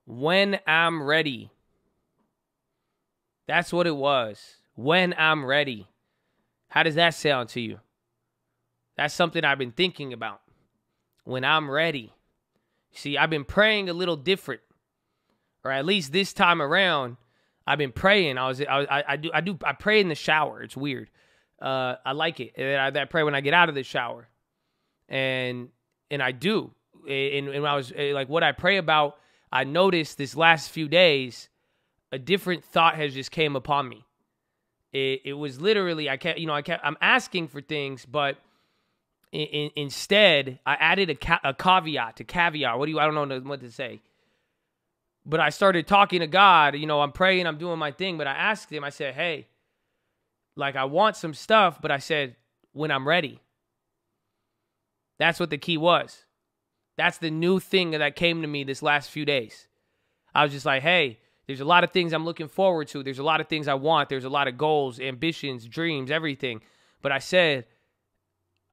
When I'm ready. That's what it was. When I'm ready. How does that sound to you? That's something I've been thinking about. When I'm ready. See, I've been praying a little different. Or at least this time around, I've been praying. I pray in the shower. It's weird. I like it. And I pray when I get out of the shower. And I do. And when I was like, what I pray about, I noticed this last few days, a different thought has just came upon me. It was literally, I'm asking for things, but instead I added a caveat. I don't know what to say. But I started talking to God. I'm praying, I'm doing my thing. But I asked him, I said, hey, like I want some stuff. But I said, when I'm ready. That's what the key was. That's the new thing that came to me this last few days. I was just like, hey, there's a lot of things I'm looking forward to. There's a lot of things I want. There's a lot of goals, ambitions, dreams, everything. But I said,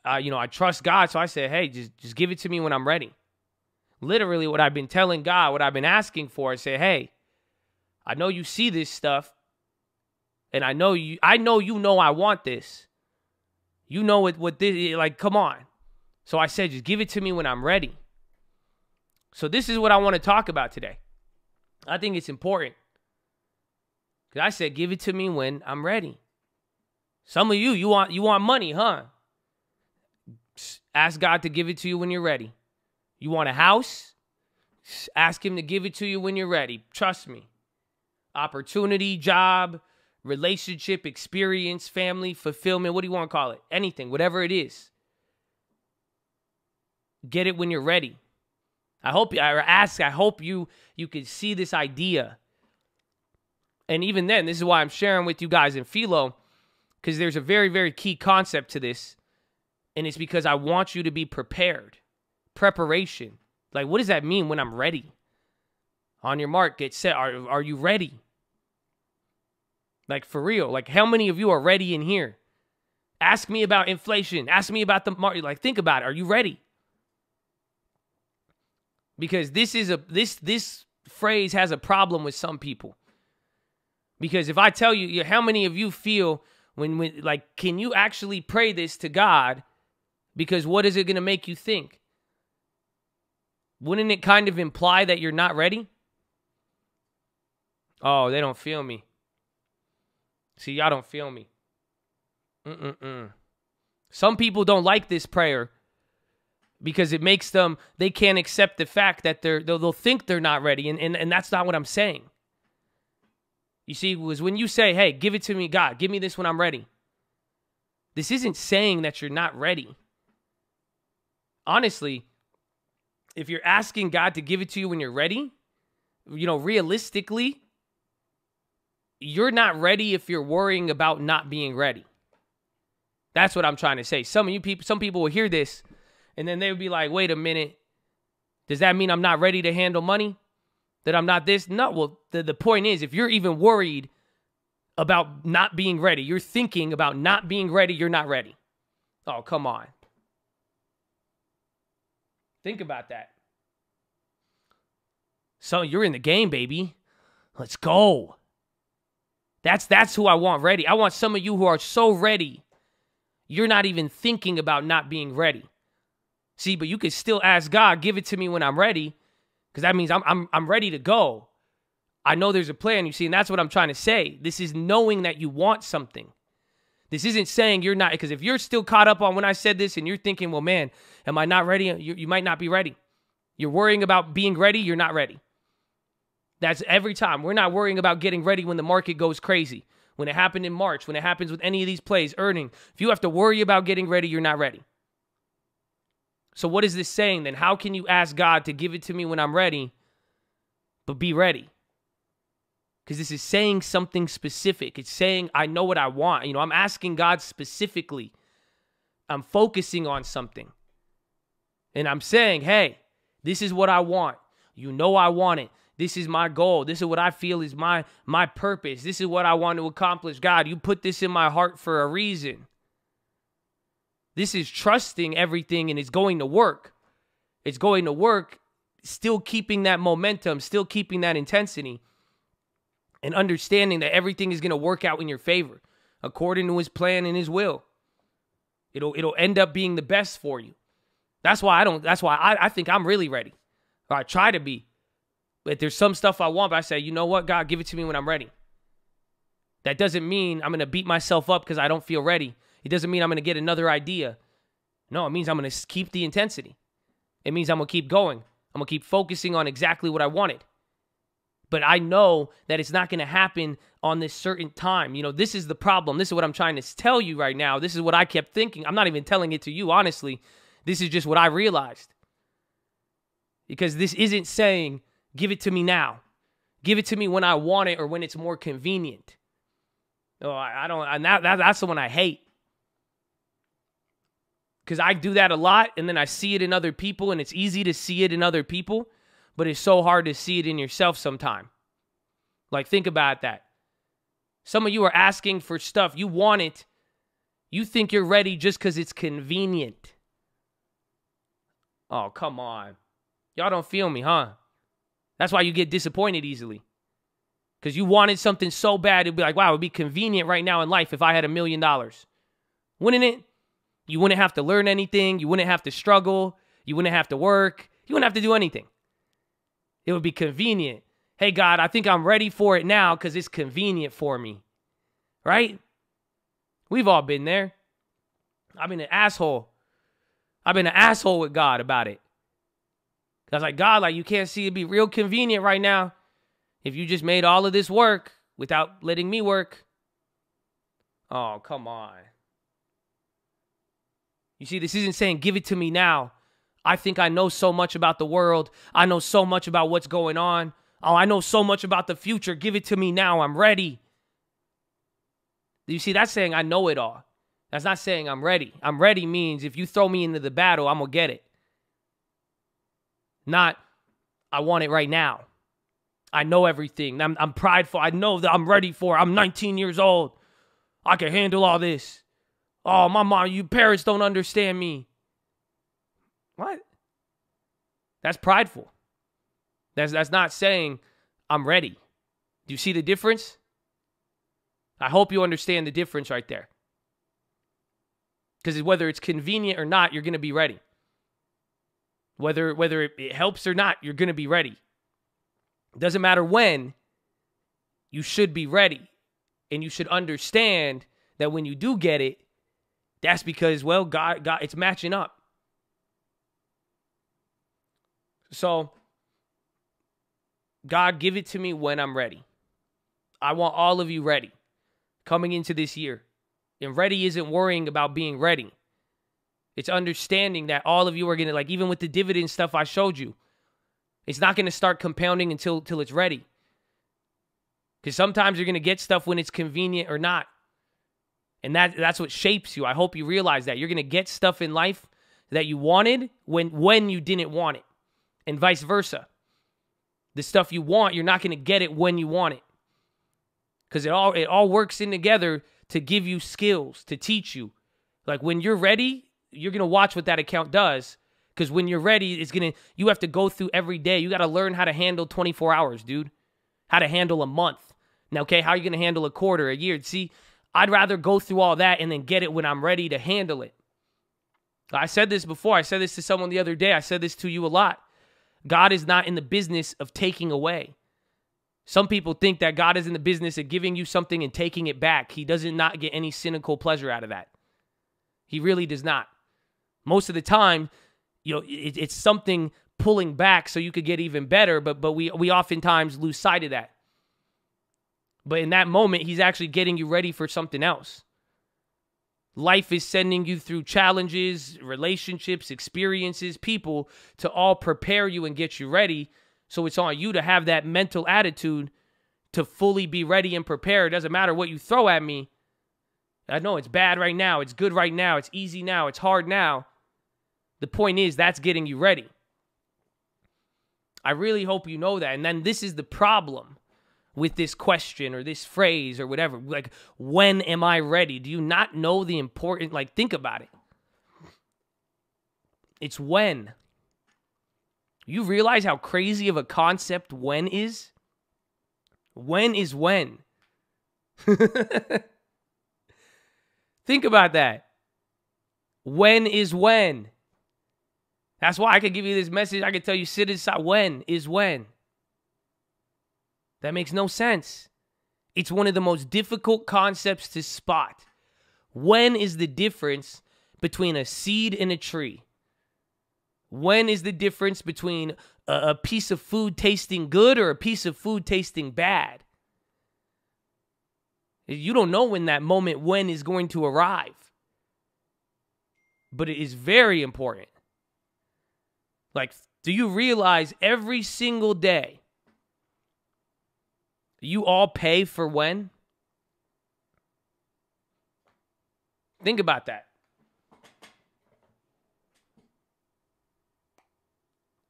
I trust God. So I said, hey, just give it to me when I'm ready. Literally what I've been telling God, what I've been asking for, I say, hey, I know you see this stuff. And I know you know I want this. You know what this, like, come on. So I said, just give it to me when I'm ready. So this is what I want to talk about today. I think it's important. Because I said, give it to me when I'm ready. Some of you want money, huh? Ask God to give it to you when you're ready. You want a house? Ask him to give it to you when you're ready. Trust me. Opportunity, job, relationship, experience, family, fulfillment. What do you want to call it? Anything, whatever it is. Get it when you're ready. I hope you could see this idea. And even then, this is why I'm sharing with you guys in Philo, because there's a very, very key concept to this. And it's because I want you to be prepared. Preparation. Like, what does that mean when I'm ready? On your mark, get set. Are you ready? Like, for real. Like, how many of you are ready in here? Ask me about inflation. Ask me about the market. Like, think about it. Are you ready? Because this phrase has a problem with some people. Because if I tell you, how many of you feel when like, can you actually pray this to God? Because what is it going to make you think? Wouldn't it kind of imply that you're not ready? Oh, they don't feel me. See, y'all don't feel me. Some people don't like this prayer because it makes them, they can't accept the fact that they'll think they're not ready. And that's not what I'm saying. You see, was when you say, hey, give it to me, God, give me this when I'm ready. This isn't saying that you're not ready. Honestly, if you're asking God to give it to you when you're ready, realistically, you're not ready if you're worrying about not being ready. That's what I'm trying to say. Some people will hear this and then they would be like, wait a minute. Does that mean I'm not ready to handle money? That I'm not this? No. Well, the point is, if you're even worried about not being ready, you're thinking about not being ready, you're not ready. Oh, come on. Think about that. So you're in the game, baby. Let's go. That's who I want ready. I want some of you who are so ready, you're not even thinking about not being ready. See, but you can still ask God, give it to me when I'm ready, because that means I'm ready to go. I know there's a plan, you see, and that's what I'm trying to say. This is knowing that you want something. This isn't saying you're not, because if you're still caught up on when I said this and you're thinking, well, man, am I not ready? You might not be ready. You're worrying about being ready, you're not ready. That's every time. We're not worrying about getting ready when the market goes crazy. When it happened in March, when it happens with any of these plays, earning. If you have to worry about getting ready, you're not ready. So what is this saying then? How can you ask God to give it to me when I'm ready, but be ready? Because this is saying something specific. It's saying, I know what I want. I'm asking God specifically. I'm focusing on something. And I'm saying, hey, this is what I want. You know I want it. This is my goal. This is what I feel is my purpose. This is what I want to accomplish. God, you put this in my heart for a reason. This is trusting everything and it's going to work. It's going to work still keeping that momentum, still keeping that intensity, and understanding that everything is going to work out in your favor according to his plan and his will. It'll end up being the best for you. That's why I think I'm really ready. Or I try to be. But there's some stuff I want, but I say, you know what, God, give it to me when I'm ready. That doesn't mean I'm going to beat myself up because I don't feel ready. It doesn't mean I'm going to get another idea. No, it means I'm going to keep the intensity. It means I'm going to keep going. I'm going to keep focusing on exactly what I wanted. But I know that it's not going to happen on this certain time. You know, this is the problem. This is what I'm trying to tell you right now. This is what I kept thinking. I'm not even telling it to you, honestly. This is just what I realized. Because this isn't saying, give it to me now. Give it to me when I want it or when it's more convenient. No, I don't. And that's the one I hate. Because I do that a lot, and then I see it in other people, and it's easy to see it in other people, but it's so hard to see it in yourself sometime. Like, think about that. Some of you are asking for stuff. You want it. You think you're ready just because it's convenient. Oh, come on. Y'all don't feel me, huh? That's why you get disappointed easily. Because you wanted something so bad, it'd be like, wow, it would be convenient right now in life if I had $1 million. Wouldn't it? You wouldn't have to learn anything. You wouldn't have to struggle. You wouldn't have to work. You wouldn't have to do anything. It would be convenient. Hey, God, I think I'm ready for it now because it's convenient for me. Right? We've all been there. I've been an asshole. I've been an asshole with God about it. I was like, God, like, you can't see it'd be real convenient right now if you just made all of this work without letting me work. Oh, come on. You see, this isn't saying give it to me now. I think I know so much about the world. I know so much about what's going on. Oh, I know so much about the future. Give it to me now. I'm ready. You see, that's saying I know it all. That's not saying I'm ready. I'm ready means if you throw me into the battle, I'm going to get it. Not, I want it right now. I know everything. I'm prideful. I know that I'm ready for it. I'm 19 years old. I can handle all this. Oh, my mom, you parents don't understand me. What? That's prideful. That's not saying I'm ready. Do you see the difference? I hope you understand the difference right there. Because whether it's convenient or not, you're going to be ready. Whether it helps or not, you're going to be ready. It doesn't matter when, you should be ready. And you should understand that when you do get it, that's because, well, God, it's matching up. So, God, give it to me when I'm ready. I want all of you ready coming into this year. And ready isn't worrying about being ready. It's understanding that all of you are going to, like, even with the dividend stuff I showed you, it's not going to start compounding until it's ready. Because sometimes you're going to get stuff when it's convenient or not. And that's what shapes you. I hope you realize that. You're going to get stuff in life that you wanted when you didn't want it. And vice versa. The stuff you want, you're not going to get it when you want it. Because it all works in together to give you skills, to teach you. Like when you're ready, you're going to watch what that account does. Because when you're ready, you have to go through every day. You got to learn how to handle 24 hours, dude. How to handle a month. Now, okay, how are you going to handle a quarter, a year? See, I'd rather go through all that and then get it when I'm ready to handle it. I said this before. I said this to someone the other day. I said this to you a lot. God is not in the business of taking away. Some people think that God is in the business of giving you something and taking it back. He does not get any cynical pleasure out of that. He really does not. Most of the time, you know, it's something pulling back so you could get even better, but we oftentimes lose sight of that. But in that moment, he's actually getting you ready for something else. Life is sending you through challenges, relationships, experiences, people to all prepare you and get you ready. So it's on you to have that mental attitude to fully be ready and prepared. It doesn't matter what you throw at me. I know it's bad right now. It's good right now. It's easy now. It's hard now. The point is that's getting you ready. I really hope you know that. And then this is the problem with this question or this phrase or whatever. Like, when am I ready? Do you not know the important, like, think about it. It's when. You realize how crazy of a concept when is? When is when? Think about that. When is when? That's why I could give you this message. I could tell you, sit inside. When is when? That makes no sense. It's one of the most difficult concepts to spot. When is the difference between a seed and a tree? When is the difference between a piece of food tasting good or a piece of food tasting bad? You don't know when that moment when is going to arrive. But it is very important. Like, do you realize every single day you all pay for when? Think about that.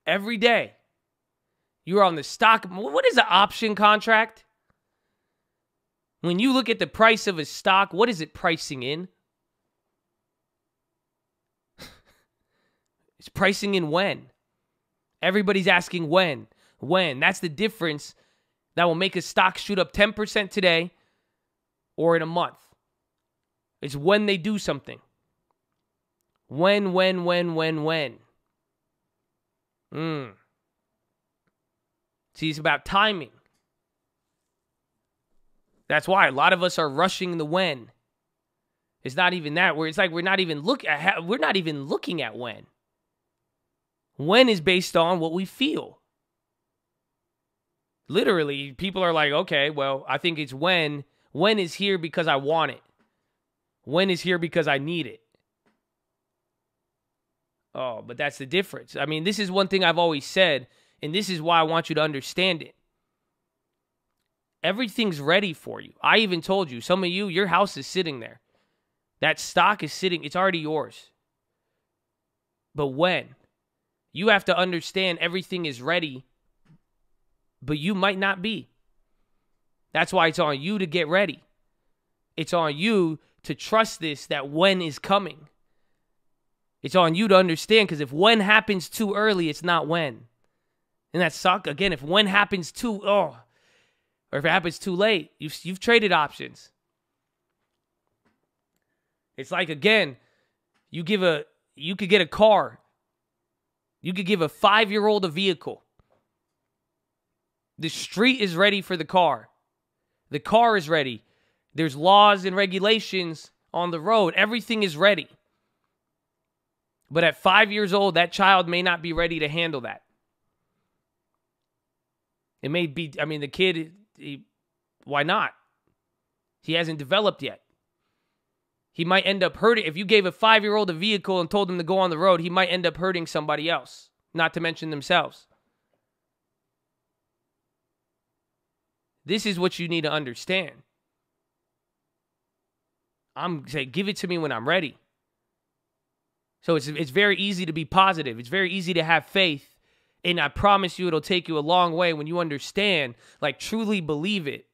Every day. You're on the stock. What is an option contract? When you look at the price of a stock, what is it pricing in? It's pricing in when. Everybody's asking when. When. That's the difference that will make a stock shoot up 10% today or in a month. It's when they do something. When. See, it's about timing. That's why a lot of us are rushing the when. It's not even that. It's like we're not even looking at when. When is based on what we feel. Literally, people are like, okay, well, I think it's when. When is here because I want it. When is here because I need it. Oh, but that's the difference. I mean, this is one thing I've always said, and this is why I want you to understand it. Everything's ready for you. I even told you, some of you, your house is sitting there. That stock is sitting, it's already yours. But when? You have to understand everything is ready, but you might not be. That's why it's on you to get ready. It's on you to trust this, that when is coming. It's on you to understand, because if when happens too early, it's not when. And that sucks. Again, if when happens or if it happens too late, you've traded options. It's like, again, you could get a car. You could give a 5-year-old a vehicle. The street is ready for the car. The car is ready. There's laws and regulations on the road. Everything is ready. But at 5 years old, that child may not be ready to handle that. It may be, the kid, why not? He hasn't developed yet. He might end up hurting. If you gave a 5-year-old a vehicle and told him to go on the road, he might end up hurting somebody else, not to mention themselves. This is what you need to understand. I'm saying, give it to me when I'm ready. So it's very easy to be positive. It's very easy to have faith. And I promise you, it'll take you a long way when you understand, like truly believe it.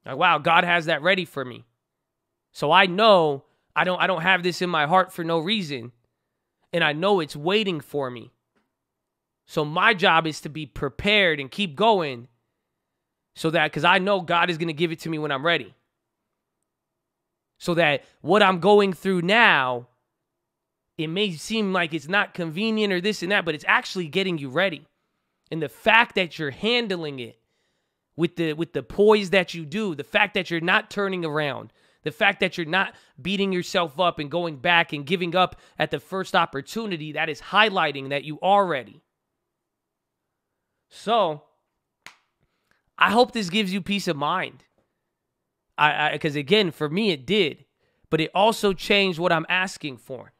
Like, wow, God has that ready for me. So I know I don't have this in my heart for no reason. And I know it's waiting for me. So my job is to be prepared and keep going. So that, because I know God is going to give it to me when I'm ready. So that what I'm going through now, it may seem like it's not convenient or this and that, but it's actually getting you ready. And the fact that you're handling it with the poise that you do, the fact that you're not turning around, the fact that you're not beating yourself up and going back and giving up at the first opportunity, that is highlighting that you are ready. So, I hope this gives you peace of mind. Because again, for me it did. But it also changed what I'm asking for.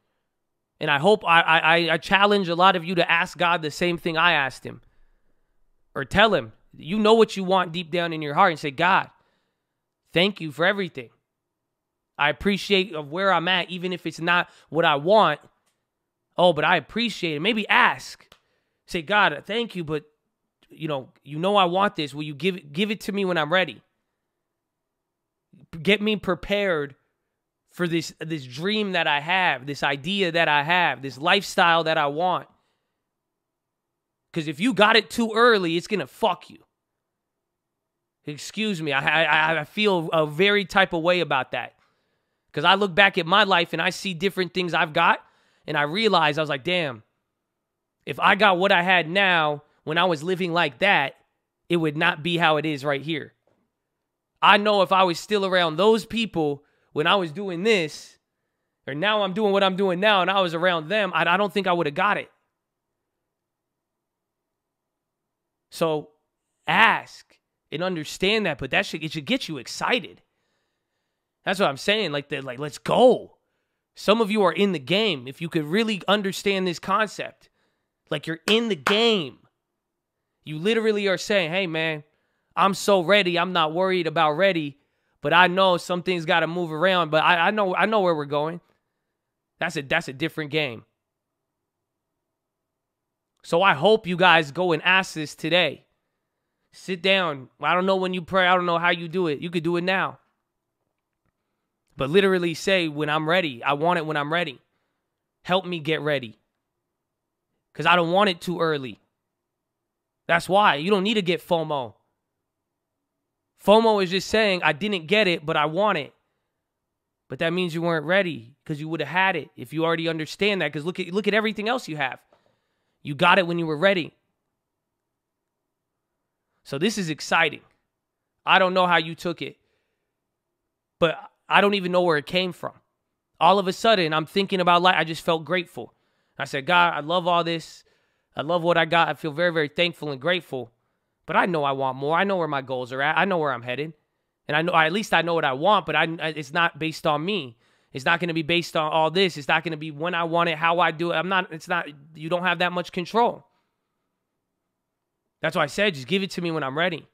And I hope I challenge a lot of you to ask God the same thing I asked him. Or tell him, you know what you want deep down in your heart, and say, God, thank you for everything. I appreciate of where I'm at, even if it's not what I want. Oh, but I appreciate it. Maybe ask. Say, God, thank you, but you know I want this. Will you give it to me when I'm ready? Get me prepared for this dream that I have, this idea that I have, this lifestyle that I want. Because if you got it too early, it's going to fuck you. Excuse me. I feel a very type of way about that. Because I look back at my life and I see different things I've got. And I realized, I was like, damn, if I got what I had now when I was living like that, it would not be how it is right here. I know if I was still around those people when I was doing this, or now I'm doing what I'm doing now and I was around them, I don't think I would have got it. So ask and understand that, but it should get you excited. That's what I'm saying. Like, let's go. Some of you are in the game. If you could really understand this concept, like you're in the game. You literally are saying, hey, man, I'm so ready. I'm not worried about ready, but I know some things got to move around, but I know where we're going. That's a different game. So I hope you guys go and ask this today. Sit down. I don't know when you pray. I don't know how you do it. You could do it now. But literally say, when I'm ready. I want it when I'm ready. Help me get ready. Because I don't want it too early. That's why. You don't need to get FOMO. FOMO is just saying, I didn't get it, but I want it. But that means you weren't ready because you would have had it if you already understand that. Because look at everything else you have. You got it when you were ready. So this is exciting. I don't know how you took it, but I don't even know where it came from. All of a sudden, I'm thinking about life. I just felt grateful. I said, God, I love all this. I love what I got. I feel very, very thankful and grateful. But I know I want more. I know where my goals are at. I know where I'm headed. And I know, at least I know what I want, but it's not based on me. It's not going to be based on all this. It's not going to be when I want it, how I do it. You don't have that much control. That's why I said, just give it to me when I'm ready.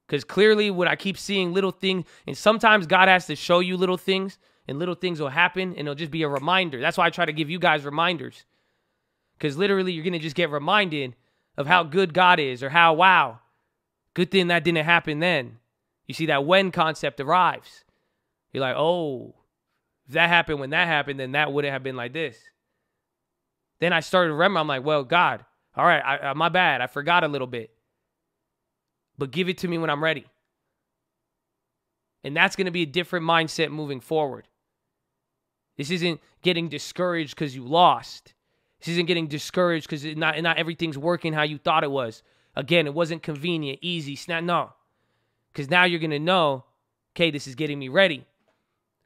Because clearly what I keep seeing little things, and sometimes God has to show you little things, and little things will happen, and it'll just be a reminder. That's why I try to give you guys reminders. Because literally you're going to just get reminded of how good God is, or how, wow, good thing that didn't happen then. You see, that when concept arrives. You're like, oh, if that happened when that happened, then that wouldn't have been like this. Then I started to remember, I'm like, well, God, all right, my bad. I forgot a little bit. But give it to me when I'm ready. And that's going to be a different mindset moving forward. This isn't getting discouraged because you lost. This isn't getting discouraged because not everything's working how you thought it was. Again, it wasn't convenient, easy, snap. No. Because now you're going to know, okay, this is getting me ready.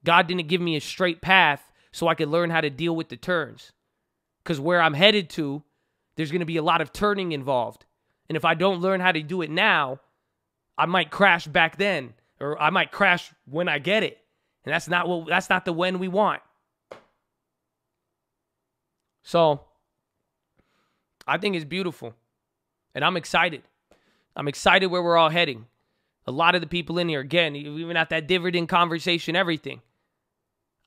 God didn't give me a straight path so I could learn how to deal with the turns. Because where I'm headed to, there's going to be a lot of turning involved. And if I don't learn how to do it now, I might crash back then. Or I might crash when I get it. And that's not the when we want. So, I think it's beautiful. And I'm excited. I'm excited where we're all heading. A lot of the people in here, again, even at that dividend conversation, everything.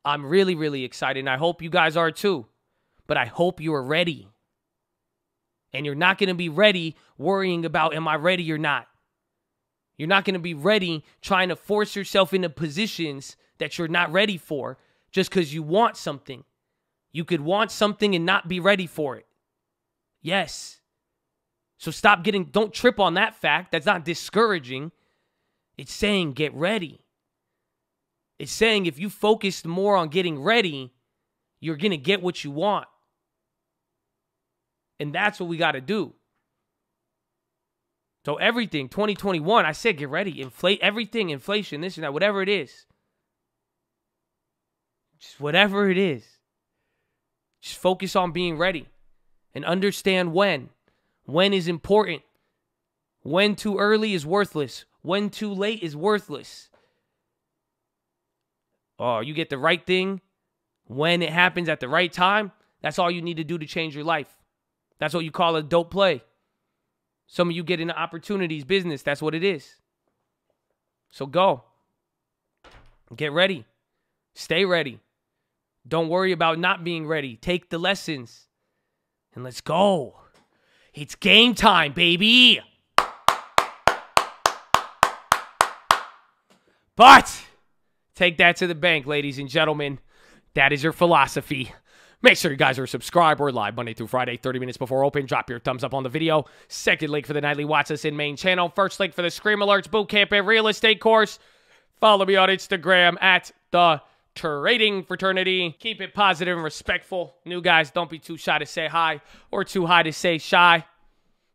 I'm really, really excited. And I hope you guys are too. But I hope you are ready. And you're not going to be ready worrying about, am I ready or not? You're not going to be ready trying to force yourself into positions that you're not ready for just because you want something. You could want something and not be ready for it. Yes. So don't trip on that fact. That's not discouraging. It's saying get ready. It's saying if you focus more on getting ready, you're going to get what you want. And that's what we got to do. So everything, 2021, I said get ready. Inflate everything, inflation, this and that, whatever it is. Just whatever it is. Just focus on being ready. And understand when. When is important. When too early is worthless. When too late is worthless. Oh, you get the right thing when it happens at the right time. That's all you need to do to change your life. That's what you call a dope play. Some of you get into opportunities, business. That's what it is. So go. Get ready. Stay ready. Don't worry about not being ready. Take the lessons. And let's go. It's game time, baby. But take that to the bank, ladies and gentlemen. That is your philosophy. Make sure you guys are subscribed. We're live Monday through Friday, 30 minutes before open. Drop your thumbs up on the video. Second link for the Nightly Watch Us in main channel. First link for the Scream Alerts Bootcamp and Real Estate course. Follow me on Instagram at The Trading Fraternity. Keep it positive and respectful. New guys, don't be too shy to say hi or too high to say shy.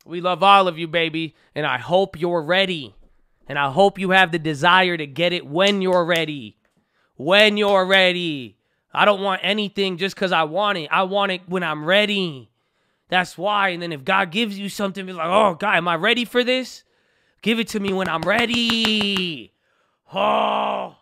We love all of you, baby, and I hope you're ready. And I hope you have the desire to get it when you're ready. When you're ready. I don't want anything just because I want it. I want it when I'm ready. That's why. And then if God gives you something, be like, oh, God, am I ready for this? Give it to me when I'm ready. Oh.